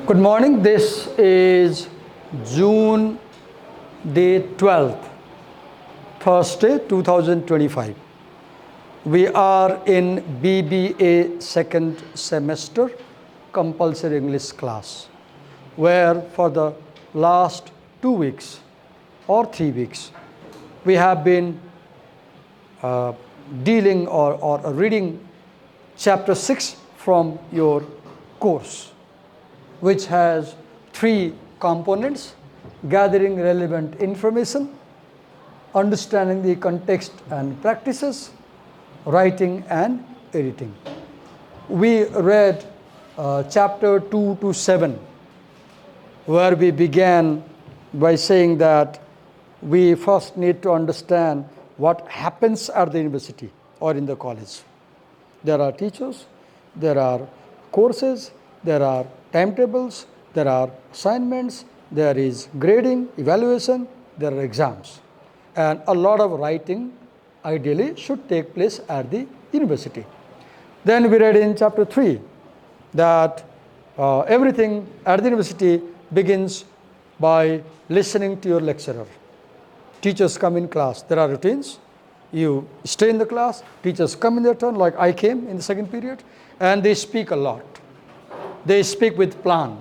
Good morning. This is June day 12th, Thursday 2025. We are in BBA second semester compulsory English class, where for the last 2 weeks or 3 weeks we have been dealing or reading chapter 6 from your course, which has 3 components: gathering relevant information, understanding the context and practices, writing and editing. We read chapter 2 to 7, where we began by saying that we first need to understand what happens at the university or in the college. There are teachers, there are courses, there are timetables, there are assignments, there is grading, evaluation, there are exams. And a lot of writing ideally should take place at the university. Then we read in chapter 3 that everything at the university begins by listening to your lecturer. Teachers come in class, there are routines. You stay in the class, teachers come in their turn, like I came in the second period, and they speak a lot. They speak with plan.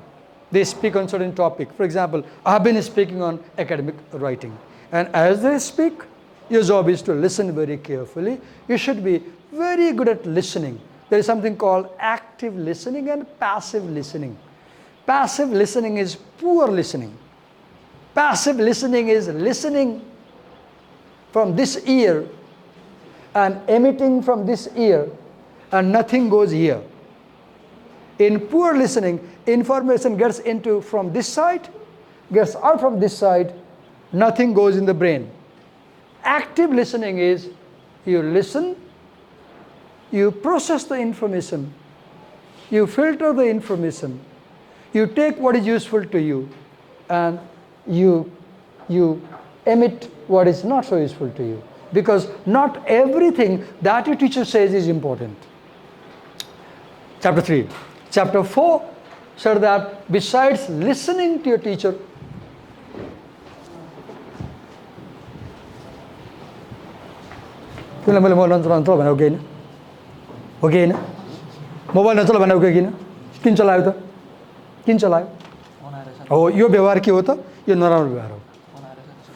They speak on certain topic. For example, I have been speaking on academic writing. And as they speak, your job is to listen very carefully. You should be very good at listening. There is something called active listening and passive listening. Passive listening is poor listening. Passive listening is listening from this ear and emitting from this ear, and nothing goes here. In poor listening, information gets into from this side, gets out from this side, nothing goes in the brain. Active listening is you listen, you process the information, you filter the information, you take what is useful to you, and you emit what is not so useful to you. Because not everything that your teacher says is important. Chapter 3. Chapter 4 said that besides listening to your teacher, mobile किन चलायो त किन चलायो हो यो व्यवहार के हो त यो नराम्रो व्यवहार हो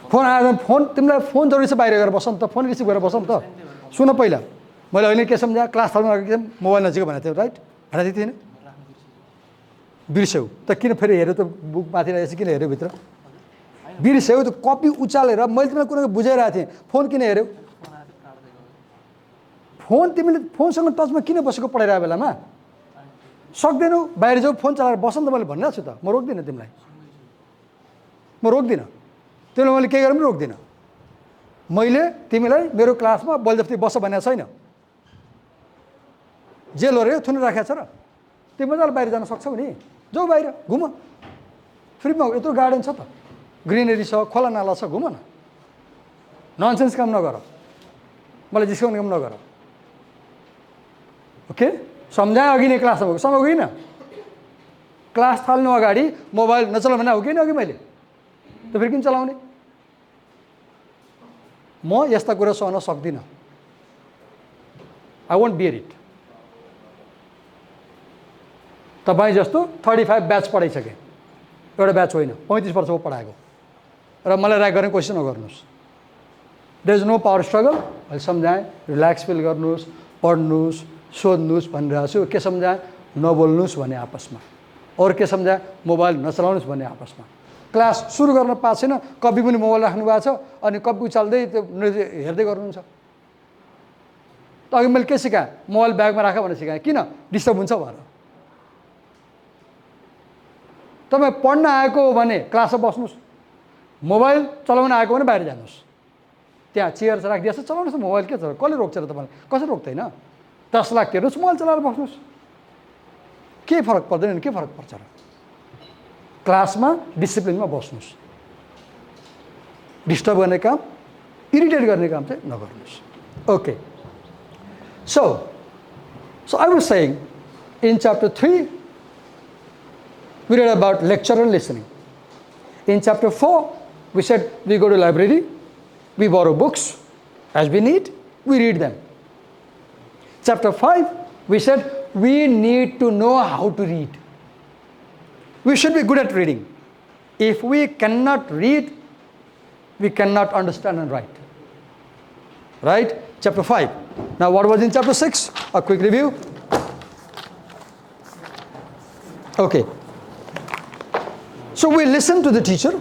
फोन आयो फोन तिमीलाई फोन जरुरी छ बाहिर गएर बस्न त फोन रिसिभ गरेर बस्न त सुन पहिला मैले अहिले के सम्झा क्लास थाल्न एकदम मोबाइल नजिक भनेको थियो राइट भनेको थिएन बिर्स्यौ त किन फेरि हेर्यो त बुक माथि रहेछ किन हेर्यो भित्र बिर्स्यौ त कपी उचालेर मैले तिमीलाई कुनै बुझाइरहेको थिएँ फोन किन हेर्यौ फोन तिमीले फोनसँग टचमा किन बसेको पढाइरहेको बेलामा सक्दैनौ बाहिर जाऊ फोन चलाएर बस्न त मैले भनिरहेको छु त म रोक्दिनँ तिमीलाई म रोक्दिनँ तिमीलाई मैले के गरेर पनि रोक्दिनँ मैले तिमीलाई मेरो क्लासमा बलजफ्ती बस भनेको छैन जेल हो थुन राखेको छ र तिमी मजाले बाहिर जान सक्छौ नि जाऊ बाहिर घुम फ्रीमा यत्रो गार्डन छ त ग्रिनरी छ खोला नाला छ घुम न ननसेन्स काम नगर मलाई जिस्काउने काम नगर ओके सम्झाएँ अघि नै क्लासमा सम्झाउँ क्लास थाल्नु अगाडि मोबाइल नचलाउ भने हो कि अघि मैले त फेरि किन चलाउने म यस्ता कुरा सहन सक्दिनँ आई वोन्ट बियर इट तपाईँ जस्तो 35 ब्याच पढाइसकेँ एउटा ब्याच होइन 35 वर्षको पढाएको र मलाई राग गर्ने कोसिस नगर्नुहोस् there is no power struggle अहिले सम्झाएँ रिल्याक्स फिल गर्नुहोस् पढ्नुहोस् सोध्नुहोस् भनिरहेको छु के सम्झाएँ नबोल्नुहोस् भने आपसमा अरू के सम्झाएँ मोबाइल नचलाउनुहोस् भने आपसमा क्लास सुरु गर्न पाएको छैन कपी पनि मोबाइल राख्नु भएको छ अनि कपी उचाल्दै त्यो हेर्दै गर्नुहुन्छ त अघि मैले के सिकाएँ मोबाइल ब्यागमा राख भनेर सिकाएँ किन डिस्टर्ब हुन्छ भनेर तपाईँ पढ्न आएको हो भने क्लासमा बस्नुहोस् मोबाइल चलाउन आएको भने बाहिर जानुहोस् त्यहाँ चेयर राखिदिएछ चलाउनुहोस् मोबाइल के छ कसले रोक्छ र तपाईँलाई कसरी रोक्दैन 10 लाख तिर्नुहोस् मोबाइल चलाएर बस्नुहोस् के फरक पर्दैन के फरक पर्छ र क्लासमा डिसिप्लिनमा बस्नुहोस् डिस्टर्ब गर्ने काम इरिटेट गर्ने काम चाहिँ नगर्नुहोस् okay So I was saying in chapter 3, We read about lecture and listening. In chapter 4, we said we go to library, we borrow books as we need, we read them. Chapter 5, we said we need to know how to read. We should be good at reading. If we cannot read, we cannot understand and write. Right? Chapter 5. Now what was in chapter 6? A quick review. Okay. So we listen to the teacher.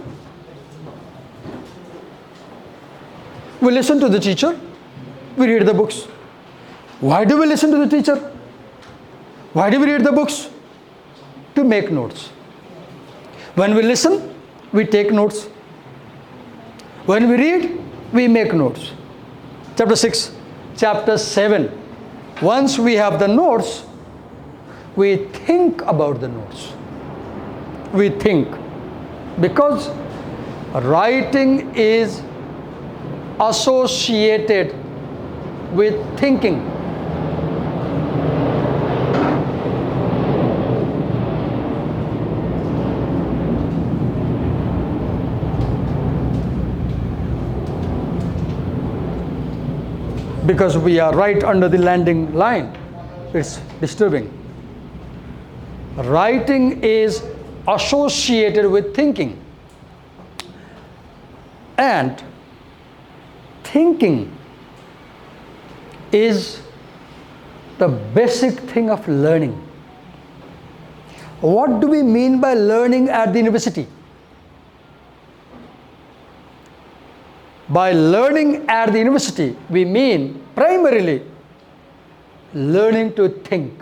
We listen to the teacher. We read the books. Why do we listen to the teacher? Why do we read the books? To make notes. When we listen, we take notes. When we read, we make notes. Chapter 6. Chapter 7. Once we have the notes, we think about the notes. We think. Because writing is associated with thinking. Because we are right under the landing line, it's disturbing. Writing is associated with thinking. And thinking is the basic thing of learning. What do we mean by learning at the university? By learning at the university, we mean primarily learning to think.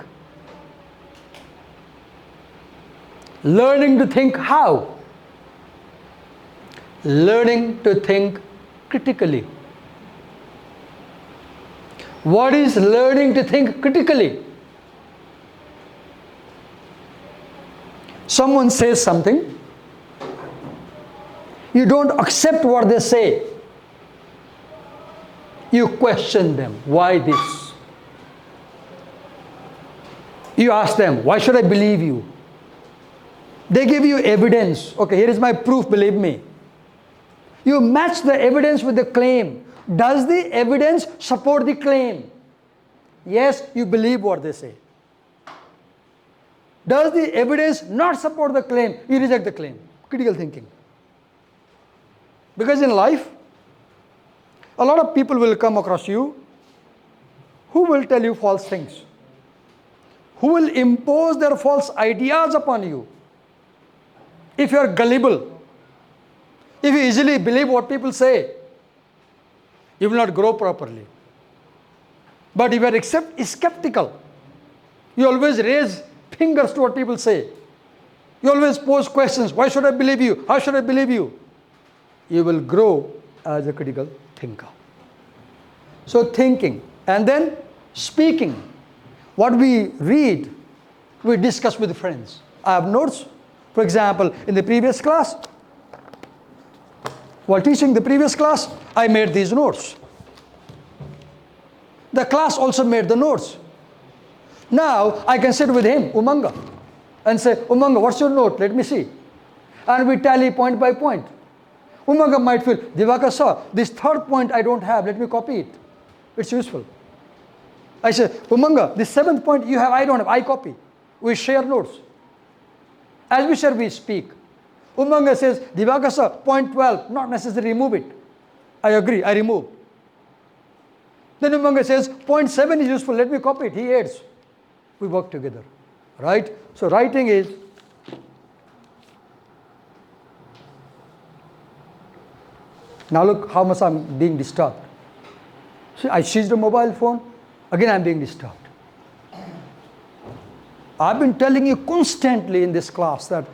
Learning to think how? Learning to think critically. What is learning to think critically? Someone says something, you don't accept what they say. You question them. Why this? You ask them, why should I believe you? They give you evidence. Okay, here is my proof, believe me. You match the evidence with the claim. Does the evidence support the claim? Yes, you believe what they say. Does the evidence not support the claim? You reject the claim. Critical thinking. Because in life, a lot of people will come across you who will tell you false things, who will impose their false ideas upon you. If you are gullible, if you easily believe what people say, you will not grow properly. But if you are skeptical, you always raise fingers to what people say. You always pose questions. Why should I believe you? How should I believe you? You will grow as a critical thinker. So thinking, and then speaking. What we read, we discuss with friends. I have notes. For example, in the previous class, while teaching the previous class, I made these notes. The class also made the notes. Now I can sit with him, Umanga, and say, Umanga, what's your note? Let me see. And we tally point by point. Umanga might feel, Divakar sir, this third point I don't have, let me copy it. It's useful. I say, Umanga, this seventh point you have, I don't have, I copy. We share notes. As we share, we speak. Umanga says, Divakar sir, point 12, not necessary, remove it. I agree, I remove. Then Umanga says, point 7 is useful, let me copy it, he adds. We work together, right? So writing is now look how much I'm being disturbed. See, I seized a mobile phone, again I'm being disturbed. I've been telling you constantly in this class that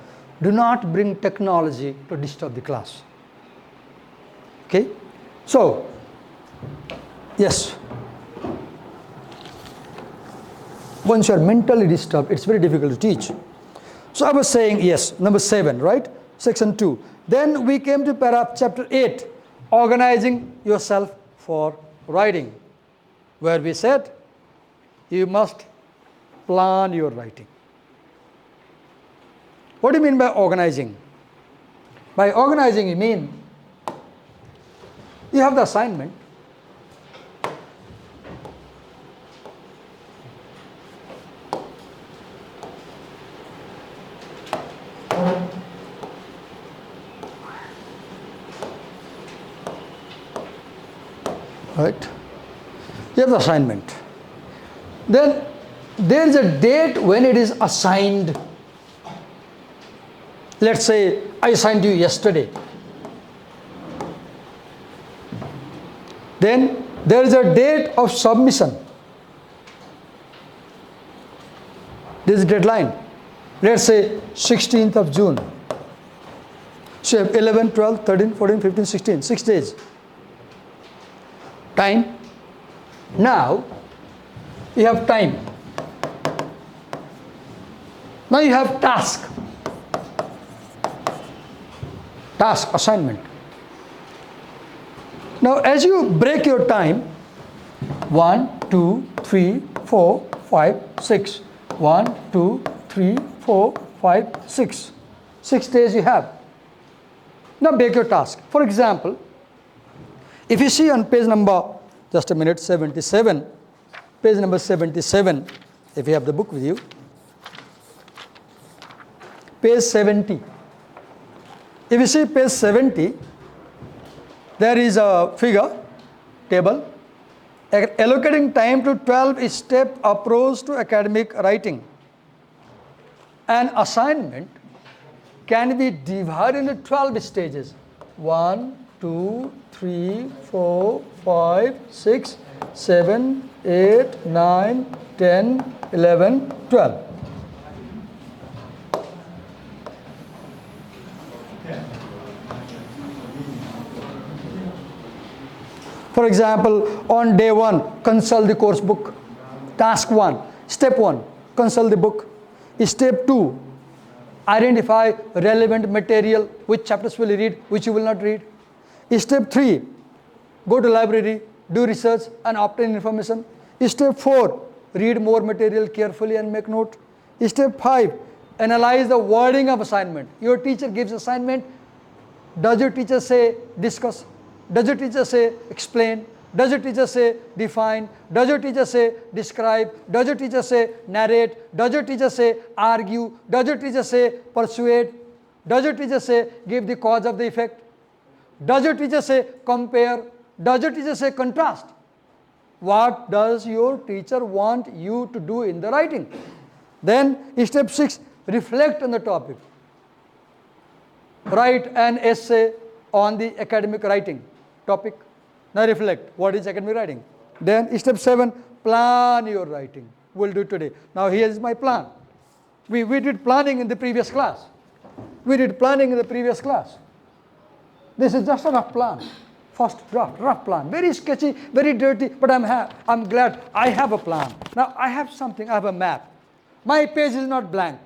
do not bring technology to disturb the class. Okay? So, yes. Once you are mentally disturbed, it's very difficult to teach. So I was saying, yes, number 7, right? Section 2. Then we came to chapter 8, organizing yourself for writing, where we said you must plan your writing. What do you mean by organizing? By organizing, you mean you have the assignment. Right? You have the assignment. Then there is a date when it is assigned. Let's say I assigned you yesterday. Then there is a date of submission. This is deadline. Let's say 16th of June. So you have 11, 12, 13, 14, 15, 16, 6 days. Time. Now you have time. Now you have task. Task, assignment. Now as you break your time, 1, 2, 3, 4, 5, 6. 1, 2, 3, 4, 5, 6. 6 days you have. Now break your task. For example, if you see on page number, just a minute, 77, page number 77, if you have the book with you, page 70. If you see page 70, there is a figure, table, allocating time to 12-step approach to academic writing. An assignment can be divided into 12 stages. 1, 2, 3, 4, 5, 6, 7, 8, 9, 10, 11, 12. For example, on day 1, consult the course book. Task 1, step 1, consult the book. Step 2, identify relevant material, which chapters will you read, which you will not read. Step 3, go to library, do research and obtain information. Step 4, read more material carefully and make note. Step 5, analyze the wording of assignment. Your teacher gives assignment. Does your teacher say discuss? Does your teacher say explain? Does your teacher say define? Does your teacher say describe? Does your teacher say narrate? Does your teacher say argue? Does your teacher say persuade? Does your teacher say give the cause of the effect? Does your teacher say compare? Does your teacher say contrast? What does your teacher want you to do in the writing? Then step 6, reflect on the topic. Write an essay on the academic writing topic. Now reflect, what is academic writing? Then step 7, plan your writing. We'll do today. Now here is my plan. We did planning in the previous class. This is just a rough plan. First draft, rough plan. Very sketchy, very dirty, but I'm glad I have a plan. Now I have something, I have a map. My page is not blank.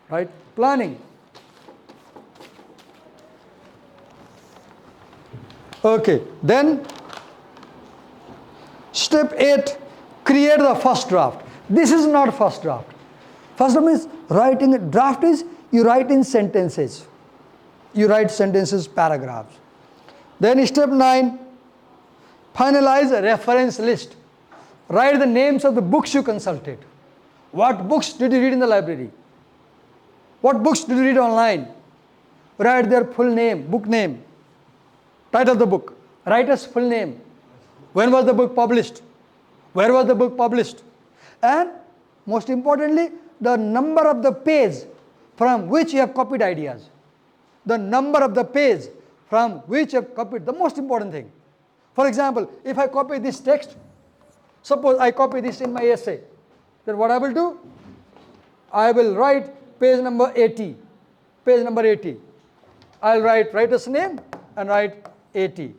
Right? Planning. Okay, then step 8, create the first draft. This is not first draft. First draft means writing. Draft is you write in sentences. You write sentences, paragraphs. Then step 9, finalize a reference list. Write the names of the books you consulted. What books did you read in the library? What books did you read online? Write their full name, book name. Title of the book, writer's full name. When was the book published? Where was the book published? And most importantly, the number of the page from which you have copied ideas. The number of the page from which you have copied, the most important thing. For example, if I copy this text, suppose I copy this in my essay, then what I will do? I will write page number 80. Page number 80. I'll write writer's name and write 80.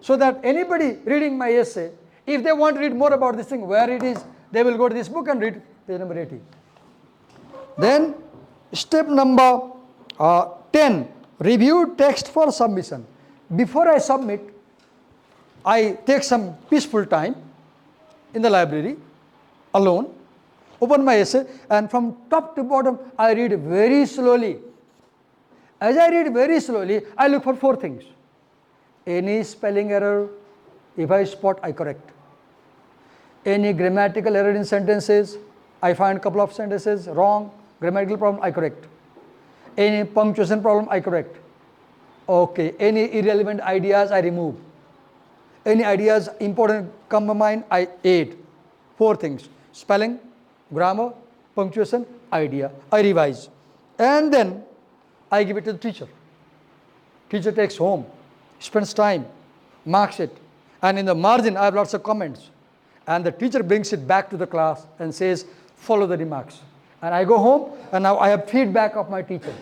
So that anybody reading my essay, if they want to read more about this thing, where it is, they will go to this book and read page number 80. Then step number 10, review text for submission. Before I submit, I take some peaceful time in the library, alone, open my essay, and from top to bottom, I read very slowly. As I read very slowly, I look for 4 things. Any spelling error, if I spot, I correct. Any grammatical error in sentences, I find a couple of sentences wrong, grammatical problem, I correct. Any punctuation problem, I correct. Okay, any irrelevant ideas, I remove. Any ideas important come to mind, I add. 4 things: spelling, grammar, punctuation, idea. I revise. And then I give it to the teacher. Teacher takes home, spends time, marks it, and in the margin I have lots of comments. And the teacher brings it back to the class and says, follow the remarks. And I go home, and now I have feedback of my teacher.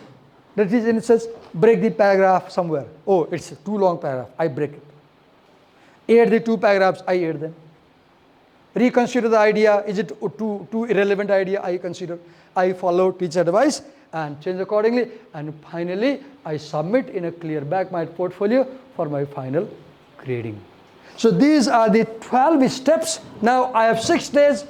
The teacher says, break the paragraph somewhere. Oh, it's a too long paragraph, I break it. Add the 2 paragraphs, I add them. Reconsider the idea, is it too irrelevant idea, I consider. I follow teacher advice and change accordingly. And finally, I submit in a clear back my portfolio for my final grading. So these are the 12 steps. Now I have 6 days.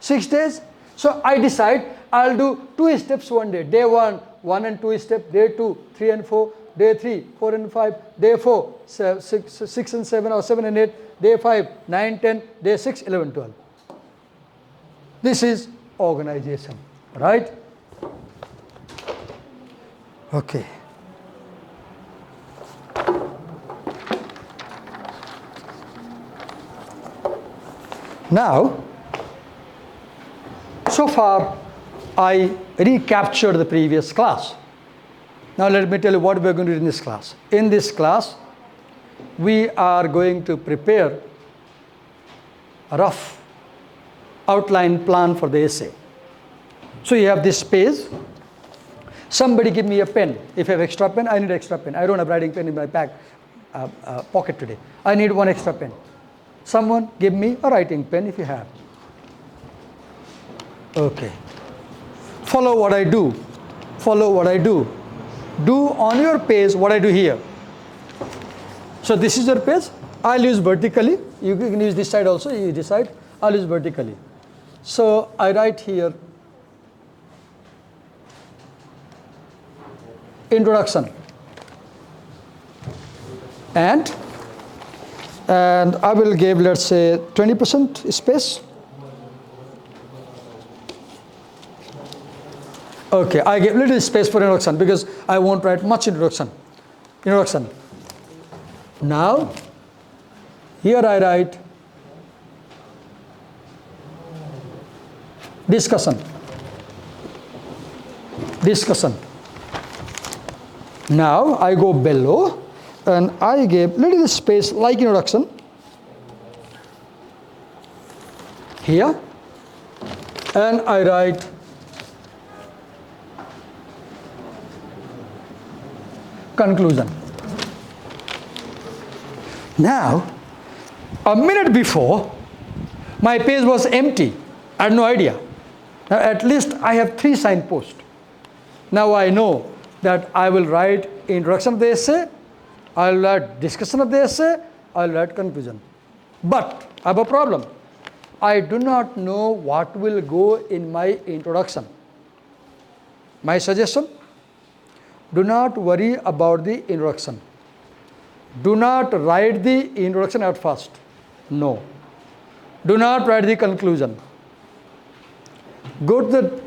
6 days. So I decide I'll do 2 steps one day. Day 1, 1 and 2 step. Day 2, 3 and 4. Day 3, 4 and 5. Day 4, 6 and 7 or 7 and 8. Day 5, 9, 10. Day 6, 11, 12. This is organization, right? Okay. Now, so far I recaptured the previous class. Now let me tell you what we are going to do in this class. In this class, we are going to prepare a rough outline plan for the essay. So you have this page. Somebody give me a pen. If I have extra pen, I need extra pen. I don't have writing pen in my pocket today. I need 1 extra pen. Someone give me a writing pen if you have. Okay. Follow what I do. Follow what I do. Do on your page what I do here. So this is your page. I'll use vertically. You can use this side also. You decide. I'll use vertically. So I write here introduction. And I will give, let's say, 20% space. Okay, I give little space for introduction because I won't write much introduction. Now, here I write discussion. Now, I go below and I give little space like introduction here, and I write conclusion. Now, a minute before, my page was empty. I had no idea. Now, at least I have 3 signposts. Now I know that I will write introduction of the essay, I will write discussion of the essay, I will write conclusion. But I have a problem. I do not know what will go in my introduction. My suggestion, do not worry about the introduction. Do not write the introduction at first. No. Do not write the conclusion. Go to the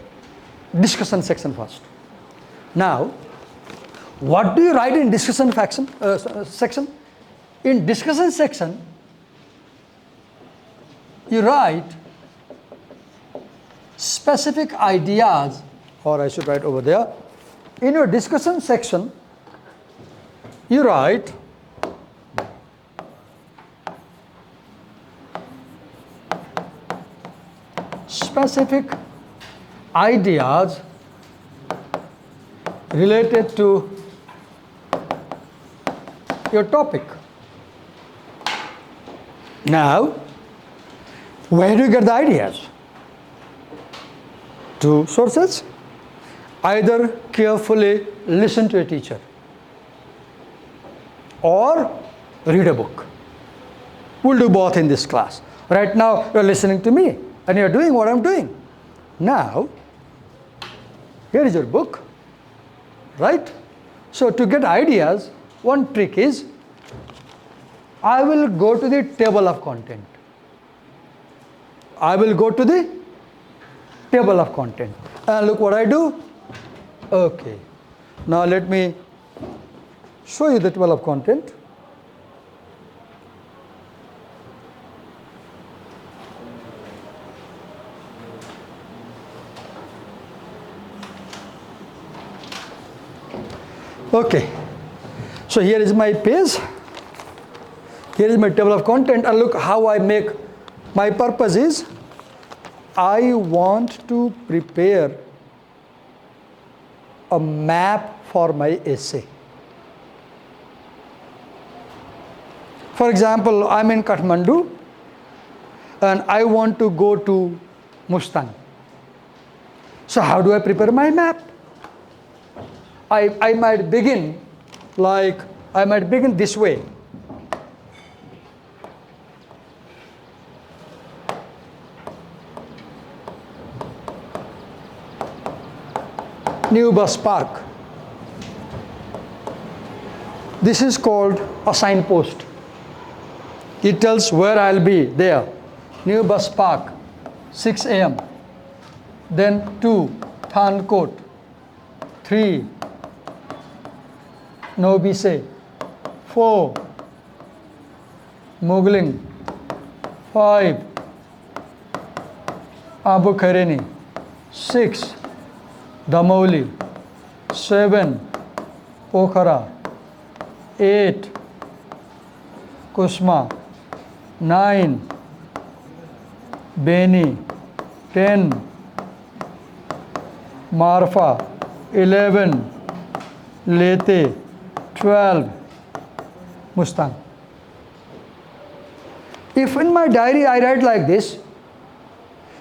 discussion section first. Now, what do you write in discussion section? In discussion section, you write specific ideas, or I should write over there. In your discussion section, you write specific ideas related to your topic. Now, where do you get the ideas? 2 sources. Either carefully listen to a teacher or read a book. We'll do both in this class. Right now, you're listening to me. and you're doing what I'm doing. Now, here is your book, right? So to get ideas, one trick is, I will go to the table of content. I will go to the table of content. And look what I do. Okay. Now let me show you the table of content. Okay. So here is my page. Here is my table of content, and look how I make. My purpose is, I want to prepare a map for my essay. For example, I'm in Kathmandu and I want to go to Mustang. So how do I prepare my map? I might begin this way. New bus park. This is called a signpost. It tells where I'll be there. New bus park, 6 a.m. Then 2, Thankot. 3, Nobise. 4, Mugling. 5, Abu Khareni. 6, Damoli. 7, Pokhara. 8, Kusma. 9, Beni. 10, Marfa. 11, Lete. 12, Mustang. If in my diary I write like this,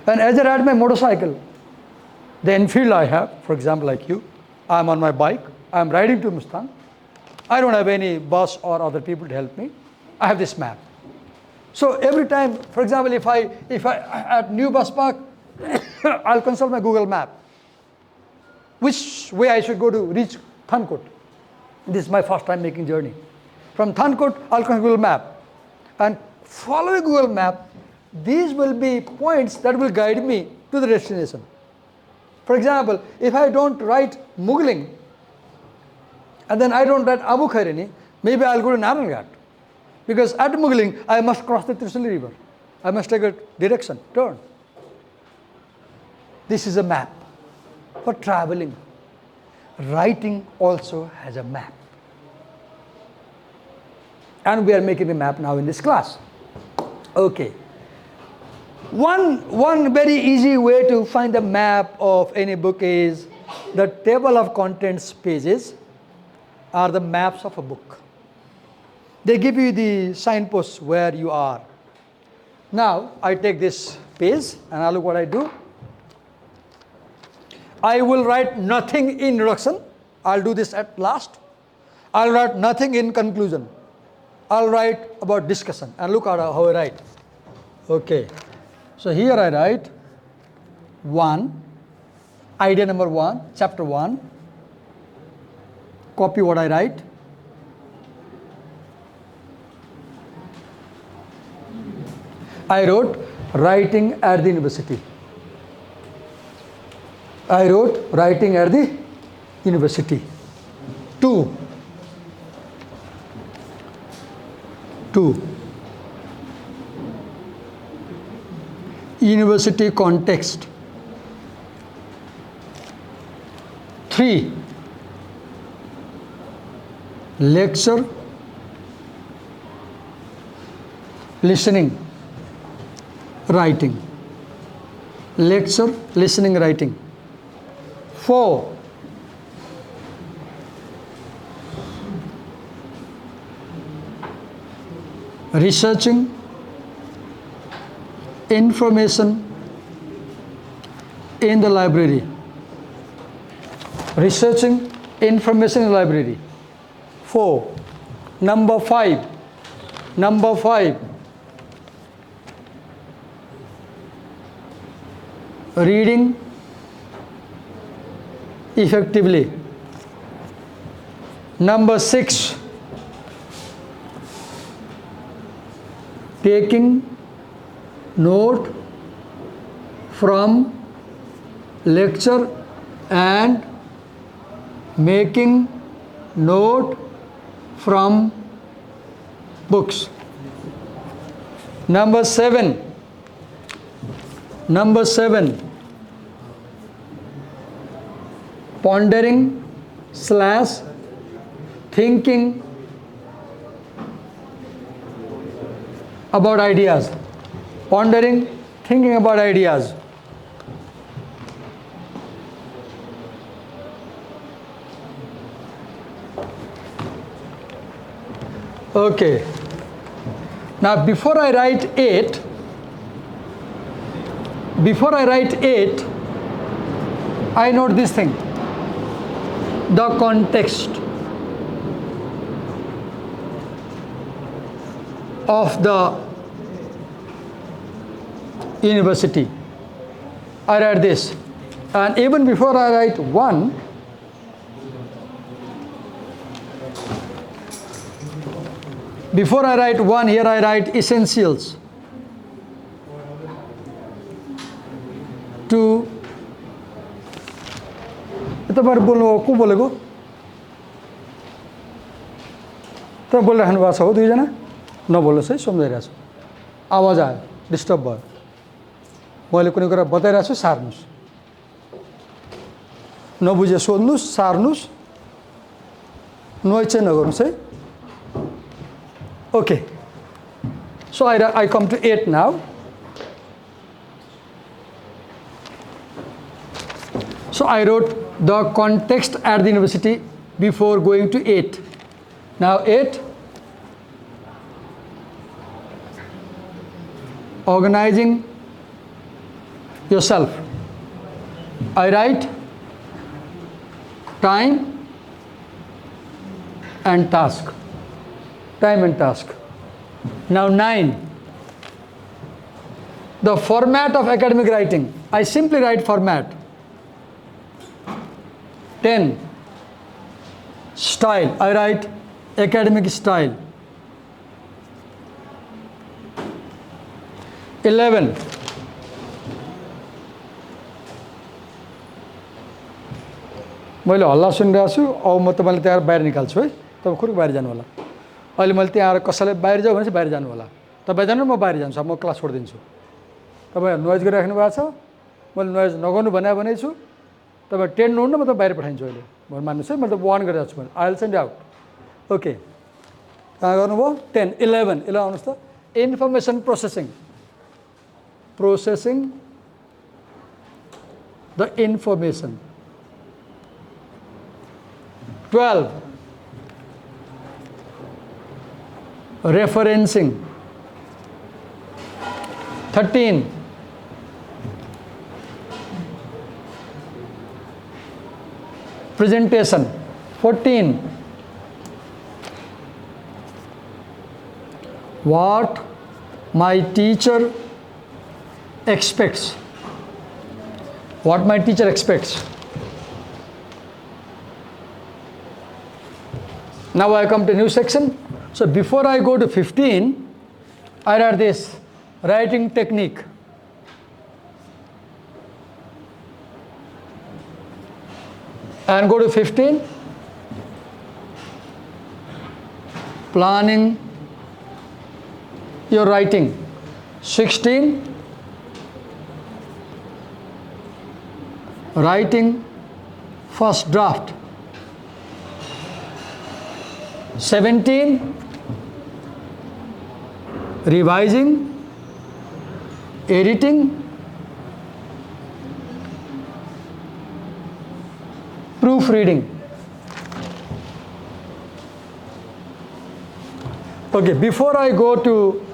and as I ride my motorcycle, the Enfield I have, for example like you, I'm on my bike, I'm riding to Mustang, I don't have any bus or other people to help me, I have this map. So every time, for example, if I at New Bus Park, I'll consult my Google map. Which way I should go to reach Thankot? This is my first time making journey. From Thankot, I'll consult Google map. And following Google map, these will be points that will guide me to the destination. For example, if I don't write Mugling, and then I don't write Abu Khareni, maybe I'll go to Naranghat. Because at Mugling, I must cross the Trishuli River. I must take a direction, turn. This is a map for traveling. Writing also has a map. And we are making a map now in this class. Okay. One very easy way to find the map of any book is the table of contents pages are the maps of a book. They give you the signposts where you are. Now, I take this page and I look what I do. I will write nothing in introduction. I'll do this at last. I'll write nothing in conclusion. I'll write about discussion. And look at how I write. Okay. So here I write 1, idea number 1, chapter 1. Copy what I write. I wrote writing at the university. I wrote writing at the university. 2. University context. 3. Lecture, listening, writing. Lecture, listening, writing. 4. Researching information in the library. Researching information in the library. 4. Number 5. reading effectively. Number 6, taking note from lecture and making note from books. Number 7, pondering / thinking about ideas. Pondering, thinking about ideas. Okay. Now before I write 8, I note this thing, the context of the university. I write this, and even before I write 1, here I write essentials to तपाईहरु बोल्नु को बोलेको तपाईं बोलिराख्नु भएको छ हो दुईजना नबोल्नुहोस् है सम्झाइरहेको छु आवाज आयो डिस्टर्ब भयो मैले कुनै कुरा बताइरहेको छु सार्नुस् नबुझे सोध्नुस् सार्नुस् नोइज चाहिँ नगर्नुस् है Okay, so I come to 8 now. So I wrote the context at the university before going to 8. Now 8, organizing yourself. I write time and task. Now 9, the format of academic writing. I simply write format. 10, style. I write academic style. 11, मैले हल्ला सुनिरहेको छु अब म तपाईलाई त्यहाँ बाहिर निकाल्छु है तपाईँ खुर बाहिर जानु होला अहिले मैले त्यहाँ आएर कसैलाई बाहिर जाऊ भने चाहिँ बाहिर जानु होला तपाईँ जानु म बाहिर जान्छु म क्लास छोडिदिन्छु तपाईँ नोइज गरिराख्नु भएको छ मैले नोइज नगर्नु भने छु तपाईँ 10 नहुन्न म त बाहिर पठाइदिन्छु अहिले भन मान्नुहोस् है मैले त 1 गरिरहेको छु भने I will send out okay कहाँ गर्नुभयो 10 11 आउनुहोस् त information processing the information 12, referencing. 13, presentation. 14, what my teacher expects. What my teacher expects. Now I come to new section. So before I go to 15, I write this writing technique. And go to 15, planning your writing. 16, writing first draft. 17, revising, editing, proofreading. Okay, before I go to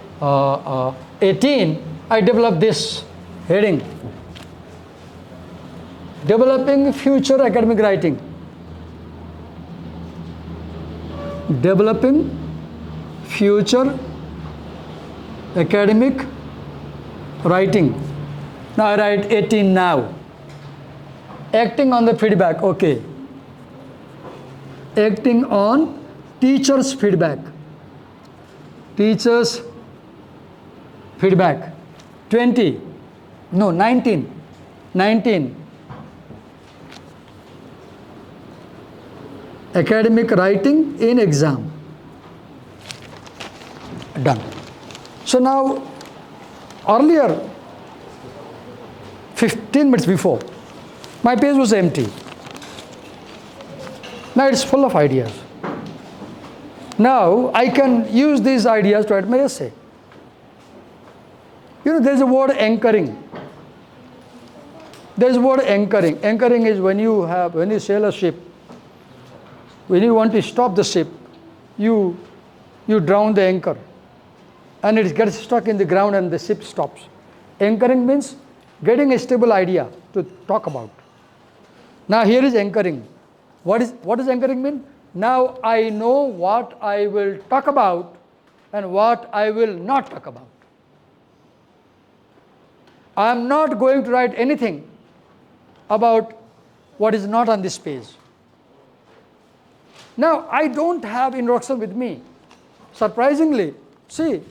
18, I develop this heading, developing future academic writing. Developing future academic writing. Now I write 18 now. Acting on the feedback, okay. Acting on teacher's feedback. Teacher's feedback. 20. No, 19. 19. Academic writing in exam. Done. So now, earlier, 15 minutes before, my page was empty. Now it's full of ideas. Now I can use these ideas to write my essay. You know, there's a word anchoring. There's a word anchoring. Anchoring is when you sail a ship, when you want to stop the ship, you drown the anchor and it gets stuck in the ground and the ship stops. Anchoring means getting a stable idea to talk about. Now here is anchoring. What does anchoring mean? Now I know what I will talk about and what I will not talk about. I am not going to write anything about what is not on this page. Now I don't have introduction with me. Surprisingly, see,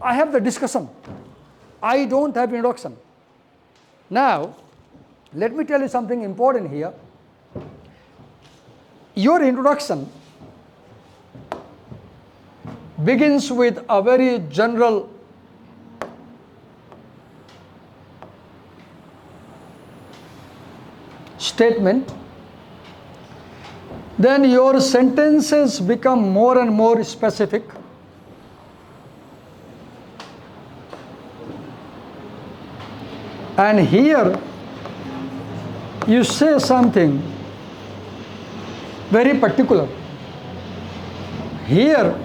I have the discussion. I don't have introduction. Now, let me tell you something important here. Your introduction begins with a very general statement. Then your sentences become more and more specific. And here you say something very particular. Here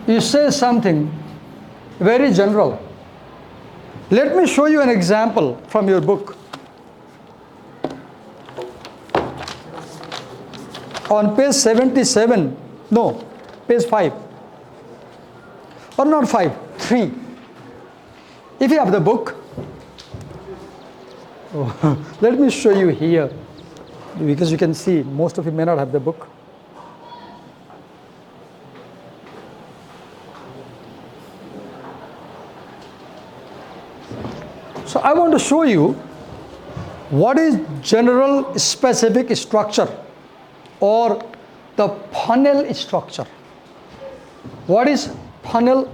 you say something very general. Let me show you an example from your book. On page 77, no, page 5, or not 5, 3. If you have the book, let me show you here, because you can see most of you may not have the book. So I want to show you what is general specific structure or the funnel structure. What is funnel?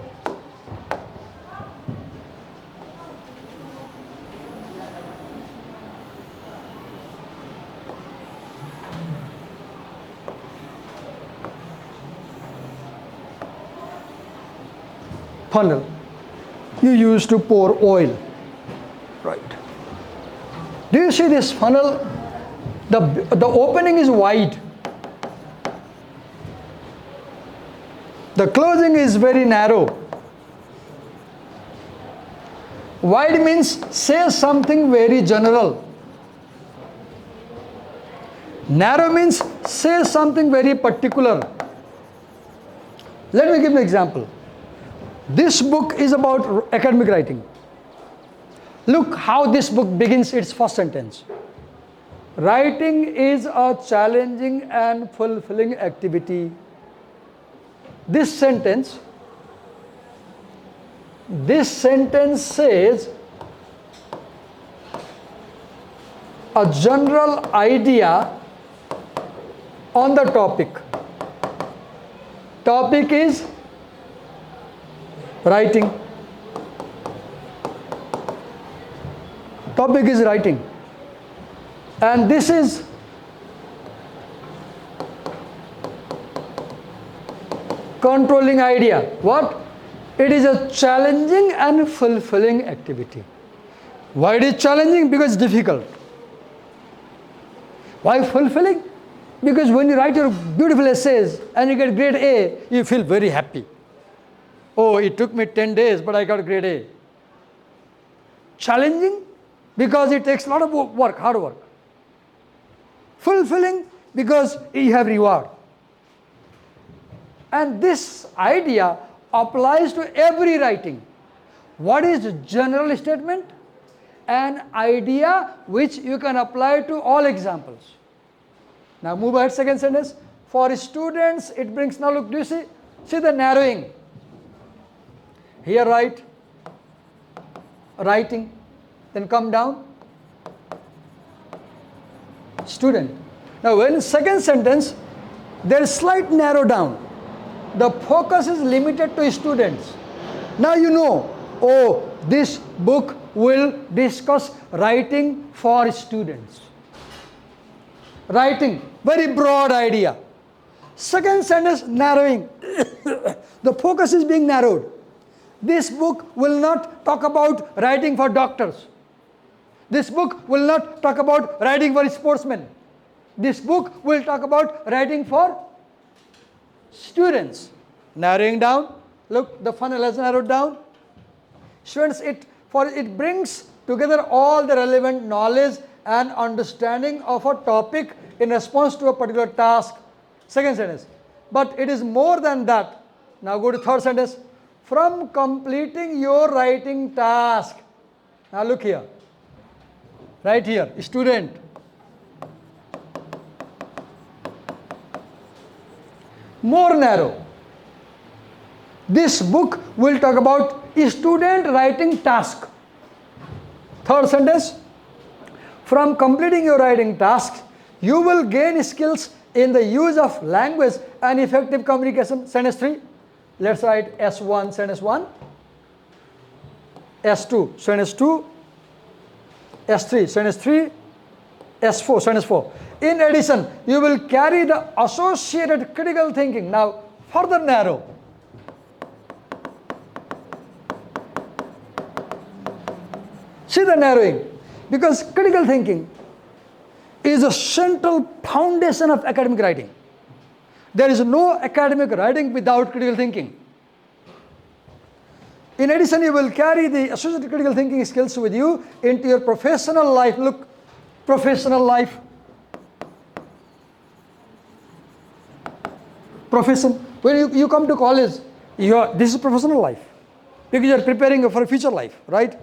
Funnel. You used to pour oil, right? Do you see this funnel? The opening is wide. The closing is very narrow. Wide means say something very general. Narrow means say something very particular. Let me give an example. This book is about academic writing. Look how this book begins its first sentence. Writing is a challenging and fulfilling activity. This sentence says a general idea on the topic. Topic is writing. Topic is writing. And this is controlling idea. What? It is a challenging and fulfilling activity. Why it is challenging? Because it's difficult. Why fulfilling? Because when you write your beautiful essays and you get grade A, you feel very happy. Oh, it took me 10 days, but I got grade A. Challenging because it takes a lot of work, hard work. Fulfilling because you have reward. And this idea applies to every writing. What is general statement? an idea which you can apply to all examples. Now move ahead, second sentence. For students, it brings, now look, do you see? See the narrowing. Here write, writing, then come down, student. Now in second sentence, there is slight narrow down. The focus is limited to students. Now you know, oh, this book will discuss writing for students. Writing, very broad idea. Second sentence, narrowing. The focus is being narrowed. This book will not talk about writing for doctors. This book will not talk about writing for sportsmen. This book will talk about writing for students. Narrowing down. Look, the funnel has narrowed down. Students, it brings together all the relevant knowledge and understanding of a topic in response to a particular task. Second sentence. But it is more than that. Now go to third sentence. From completing your writing task. Now look here. Right here, student. More narrow. This book will talk about student writing task. Third sentence. From completing your writing task, you will gain skills in the use of language and effective communication. Sentence 3. Let's write S1, sentence 1. S2, sentence 2. S3, sentence 3. S4, sentence 4. In addition, you will carry the associated critical thinking. Now, further narrow. See the narrowing. Because critical thinking is a central foundation of academic writing. There is no academic writing without critical thinking. In addition, you will carry the associated critical thinking skills with you into your professional life. Look, professional life. Profession. When you come to college, this is professional life. Because you are preparing for a future life, right?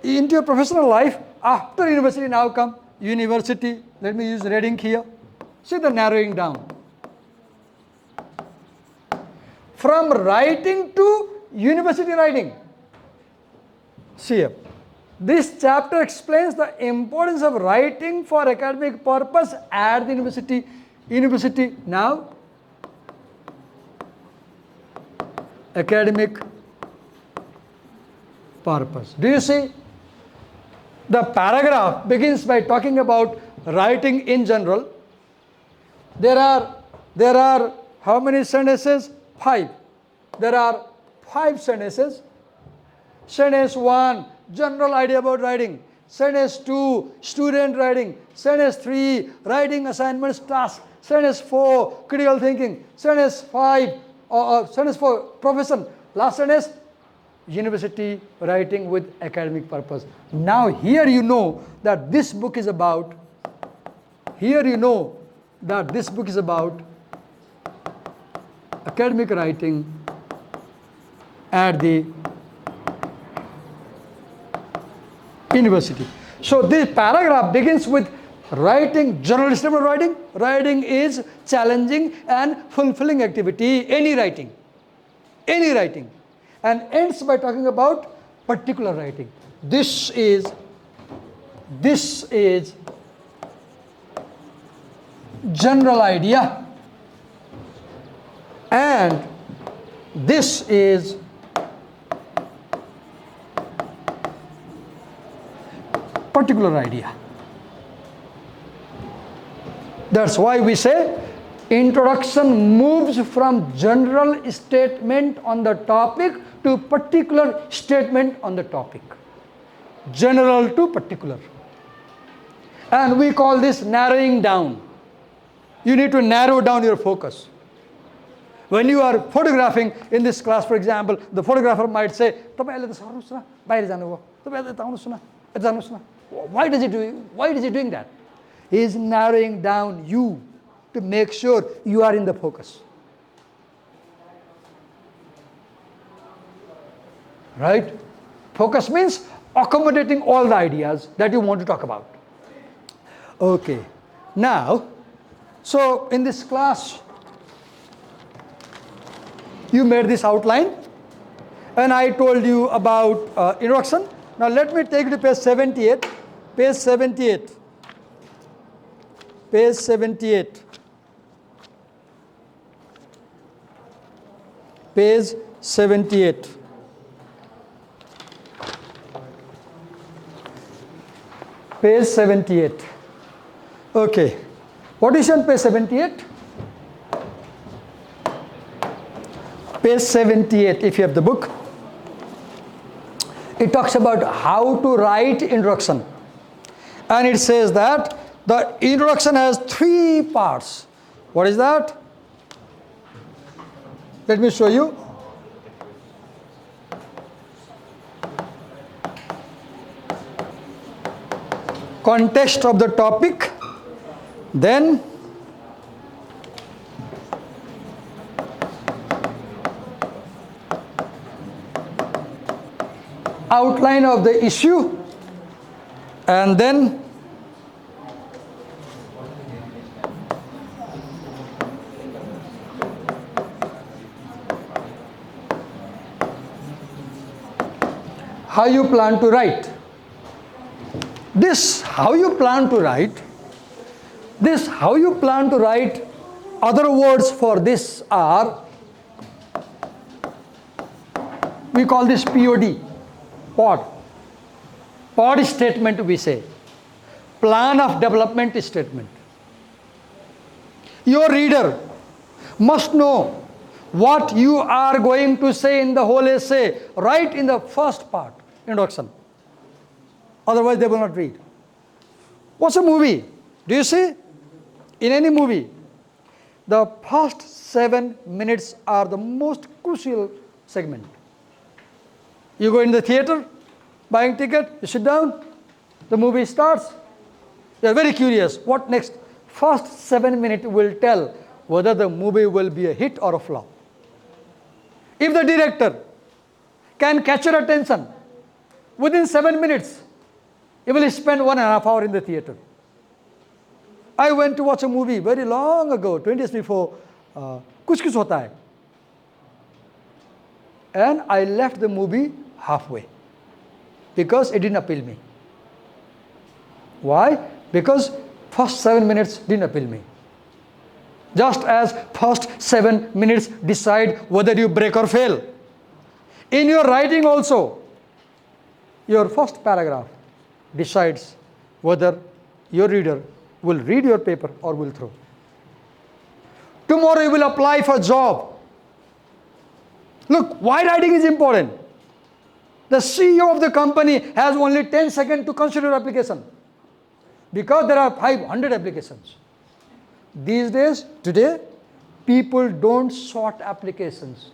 Into your professional life, after university, now come university. Let me use reading here. See the narrowing down. From writing to university writing. See here. This chapter explains the importance of writing for academic purpose at the university. University now. Academic purpose. Do you see? The paragraph begins by talking about writing in general. There are how many sentences? 5. There are 5 sentences. Sentence 1, general idea about writing. Sentence 2, student writing. Sentence 3, writing assignments, tasks. Sentence 4, critical thinking. Sentence 5, sentence 4, profession. Last sentence, university writing with academic purpose. Now here you know that this book is about, academic writing at the university. So this paragraph begins with writing, general statement of writing. Writing is challenging and fulfilling activity, any writing. And ends by talking about particular writing. This is general idea, and this is particular idea. That's why we say introduction moves from general statement on the topic to particular statement on the topic. General to particular. And we call this narrowing down. You need to narrow down your focus. When you are photographing in this class, for example, the photographer might say, why is he doing that? He is narrowing down you to make sure you are in the focus. Right? Focus means accommodating all the ideas that you want to talk about. Okay. Now, so in this class, you made this outline, and I told you about introduction. Now let me take you to page 78. Page 78. Page 78. Page 78. Page 78. Okay. What is on page 78? Page 78, if you have the book. It talks about how to write introduction. And it says that the introduction has 3 parts. What is that? Let me show you. Context of the topic, then outline of the issue, and then how you plan to write. This how you plan to write, other words for this are, we call this POD, pod statement we say, plan of development statement. Your reader must know what you are going to say in the whole essay right in the first part, introduction. Otherwise they will not read. What's a movie? Do you see? In any movie, the first 7 minutes are the most crucial segment. You go in the theater, buying ticket, you sit down, the movie starts, you are very curious, what next? First 7 minutes will tell whether the movie will be a hit or a flop. If the director can catch your attention within 7 minutes, you will spend 1.5 hours in the theater. I went to watch a movie very long ago, 20 years before, Kuch Kuch Hota Hai. And I left the movie halfway because it didn't appeal me. Why? Because first 7 minutes didn't appeal me. Just as first 7 minutes decide whether you break or fail. In your writing also, your first paragraph decides whether your reader will read your paper or will throw. Tomorrow you will apply for a job. Look, why writing is important. The CEO of the company has only 10 seconds to consider your application because there are 500 applications. These days, today, people don't sort applications.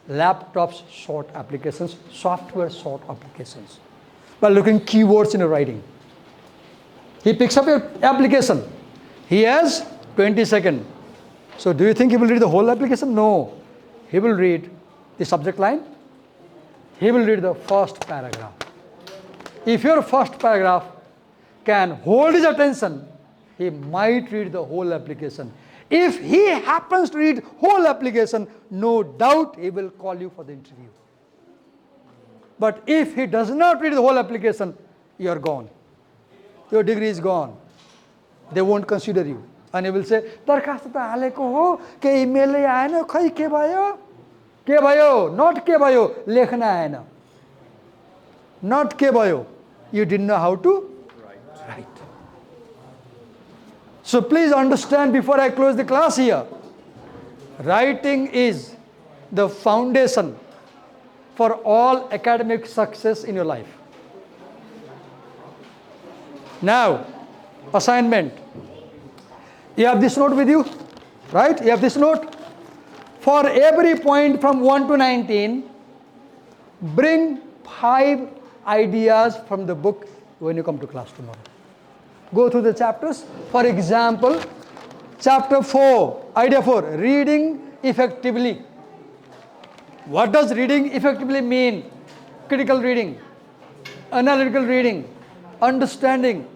Laptops sort applications, software sort applications. By looking keywords in your writing. He picks up your application. He has 20 seconds. So do you think he will read the whole application? No. He will read the subject line. He will read the first paragraph. If your first paragraph can hold his attention, he might read the whole application. If he happens to read whole application, no doubt he will call you for the interview. But if he does not read the whole application, you are gone. Your degree is gone. They won't consider you. And he will say, "Darkhast ta haleko ho, ke email aayena, khai ke bhayo? Ke bhayo? Not ke bhayo, lekhna aayena. Not ke bhayo. You didn't know how to write. So please understand before I close the class here, writing is the foundation for all academic success in your life. Now, assignment. You have this note with you, right? You have this note. For every point from 1 to 19, bring 5 ideas from the book when you come to class tomorrow. Go through the chapters. For example, chapter 4, idea 4, reading effectively. What does reading effectively mean? Critical reading. analytical reading, understanding,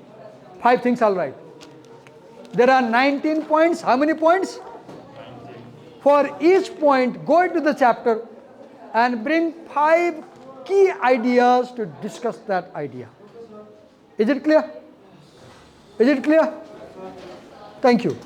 5 things all right. There are 19 points. How many points? 19. For each point, go into the chapter and bring 5 key ideas to discuss that idea. Is it clear? Is it clear? Thank you.